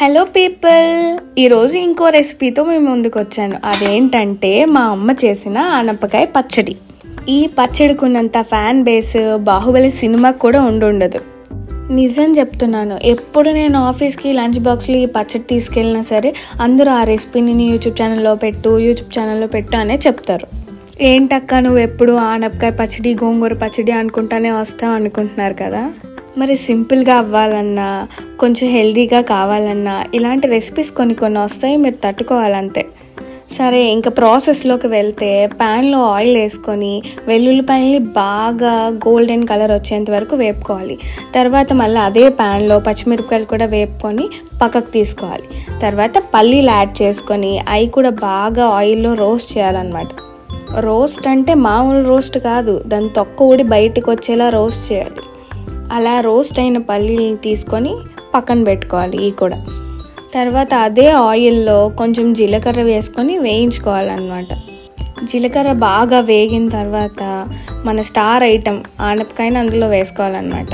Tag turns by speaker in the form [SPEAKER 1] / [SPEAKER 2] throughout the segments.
[SPEAKER 1] Hello people, ఈరోజు ఇంకో రెసిపీతో మేము ముందుకు వచ్చాను. అదేంటంటే మా అమ్మ చేసిన ఆనపకాయ పచ్చడి. ఈ పచ్చడికున్నంత ఫ్యాన్ బేస్ బాహుబలి సినిమాకి కూడా ఉండదు. నిజం చెప్తున్నాను, ఎప్పుడు నేను ఆఫీస్కి లంచ్ బాక్స్లో ఈ పచ్చడి తీసుకెళ్ళినా సరే అందరూ ఆ రెసిపీని యూట్యూబ్ ఛానల్లో పెట్టు అనే చెప్తారు. ఏంటక్క నువ్వు ఎప్పుడు ఆనపకాయ పచ్చడి గోంగూర పచ్చడి అనుకుంటానే వస్తావు అనుకుంటున్నారు కదా. మరి సింపుల్గా అవ్వాలన్నా కొంచెం హెల్తీగా కావాలన్నా ఇలాంటి రెసిపీస్ కొన్ని వస్తాయి, మీరు తట్టుకోవాలంతే. సరే, ఇంకా ప్రాసెస్లోకి వెళ్తే ప్యాన్లో ఆయిల్ వేసుకొని వెల్లుల్లిపాయల్ని బాగా గోల్డెన్ కలర్ వచ్చేంత వరకు వేపుకోవాలి. తర్వాత మళ్ళీ అదే ప్యాన్లో పచ్చిమిరపకాయలు కూడా వేపుకొని పక్కకు తీసుకోవాలి. తర్వాత పల్లీలు యాడ్ చేసుకొని అవి కూడా బాగా ఆయిల్లో రోస్ట్ చేయాలన్నమాట. రోస్ట్ అంటే మామూలు రోస్ట్ కాదు, దాని తొక్క ఊడి బయటికి వచ్చేలా రోస్ట్ చేయాలి. అలా రోస్ట్ అయిన పల్లీలను తీసుకొని పక్కన పెట్టుకోవాలి. ఇవి కూడా తర్వాత అదే ఆయిల్లో కొంచెం జీలకర్ర వేసుకొని వేయించుకోవాలన్నమాట. జీలకర్ర బాగా వేగిన తర్వాత మన స్టార్ ఐటెం ఆనపకాయని అందులో వేసుకోవాలన్నమాట.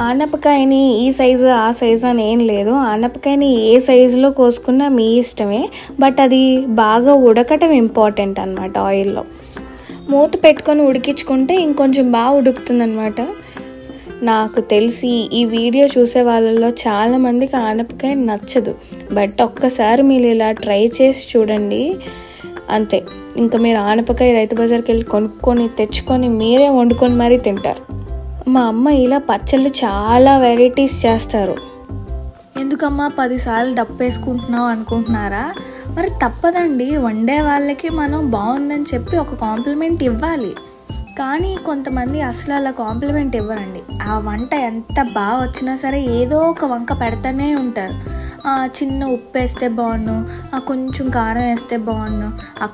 [SPEAKER 1] ఆనపకాయని ఈ సైజు ఆ సైజు అని ఏం లేదు, ఆనపకాయని ఏ సైజులో కోసుకున్నా మీ ఇష్టమే. బట్ అది బాగా ఉడకటం ఇంపార్టెంట్ అన్నమాట. ఆయిల్లో మూత పెట్టుకొని ఉడికించుకుంటే ఇంకొంచెం బాగా ఉడుకుతుందన్నమాట. నాకు తెలిసి ఈ వీడియో చూసే వాళ్ళలో చాలామందికి ఆనపకాయ నచ్చదు. బట్ ఒక్కసారి మీరు ఇలా ట్రై చేసి చూడండి, అంతే. ఇంకా మీరు ఆనపకాయ రైతు బజార్కి వెళ్ళి కొనుక్కొని తెచ్చుకొని మీరే వండుకొని మరీ తింటారు. మా అమ్మ ఇలా పచ్చళ్ళు చాలా వెరైటీస్ చేస్తారు. ఎందుకమ్మా 10 సార్లు డప్పేసుకుంటున్నావు అనుకుంటున్నారా? మరి తప్పదండి, వండే వాళ్ళకి మనం బాగుందని చెప్పి ఒక కాంప్లిమెంట్ ఇవ్వాలి. కానీ కొంతమంది అసలు అలా కాంప్లిమెంట్ ఇవ్వరండి. ఆ వంట ఎంత బాగా వచ్చినా సరే ఏదో ఒక వంక పెడతానే ఉంటారు. చిన్న ఉప్పు వేస్తే బాగున్ను, కొంచెం కారం వేస్తే బాగున్ను,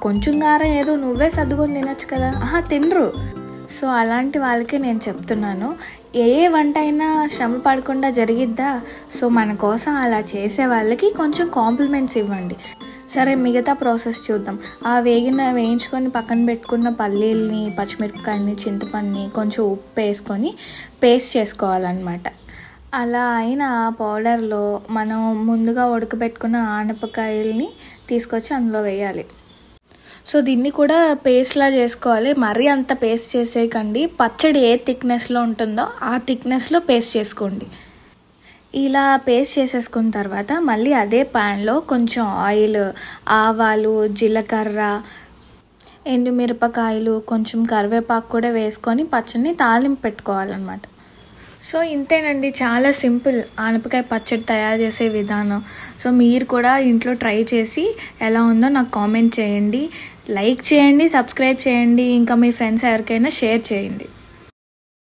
[SPEAKER 1] కొంచెం కారం ఏదో నువ్వే సర్దుకొని తినచ్చు కదా, తినరు. సో అలాంటి వాళ్ళకి నేను చెప్తున్నాను, ఏ వంట అయినా శ్రమ పడకుండా జరిగిద్దా. సో మన కోసం అలా చేసే వాళ్ళకి కొంచెం కాంప్లిమెంట్స్ ఇవ్వండి. సరే, మిగతా ప్రాసెస్ చూద్దాం. వేయించుకొని పక్కన పెట్టుకున్న పల్లీల్ని, పచ్చిమిరపకాయలని, చింతపండుని కొంచెం ఉప్పు వేసుకొని పేస్ట్ చేసుకోవాలన్నమాట. అలా అయిన ఆ పౌడర్లో మనం ముందుగా ఉడకబెట్టుకున్న ఆనపకాయల్ని తీసుకొచ్చి అందులో వేయాలి. సో దీన్ని కూడా పేస్ట్లా చేసుకోవాలి. మరీ అంత పేస్ట్ చేసేయకండి. పచ్చడి ఏ థిక్నెస్లో ఉంటుందో ఆ థిక్నెస్లో పేస్ట్ చేసుకోండి. ఇలా పేస్ట్ చేసేసుకున్న తర్వాత మళ్ళీ అదే ప్యాన్లో కొంచెం ఆయిల్, ఆవాలు, జీలకర్ర, ఎండుమిరపకాయలు, కొంచెం కరివేపాకు కూడా వేసుకొని పచ్చడిని తాలింపు పెట్టుకోవాలన్నమాట. సో ఇంతేనండి, చాలా సింపుల్ ఆనపకాయ పచ్చడి తయారు చేసే విధానం. సో మీరు కూడా ఇంట్లో ట్రై చేసి ఎలా ఉందో నాకు కామెంట్ చేయండి, లైక్ చేయండి, సబ్స్క్రైబ్ చేయండి, ఇంకా మీ ఫ్రెండ్స్ ఎవరికైనా షేర్ చేయండి.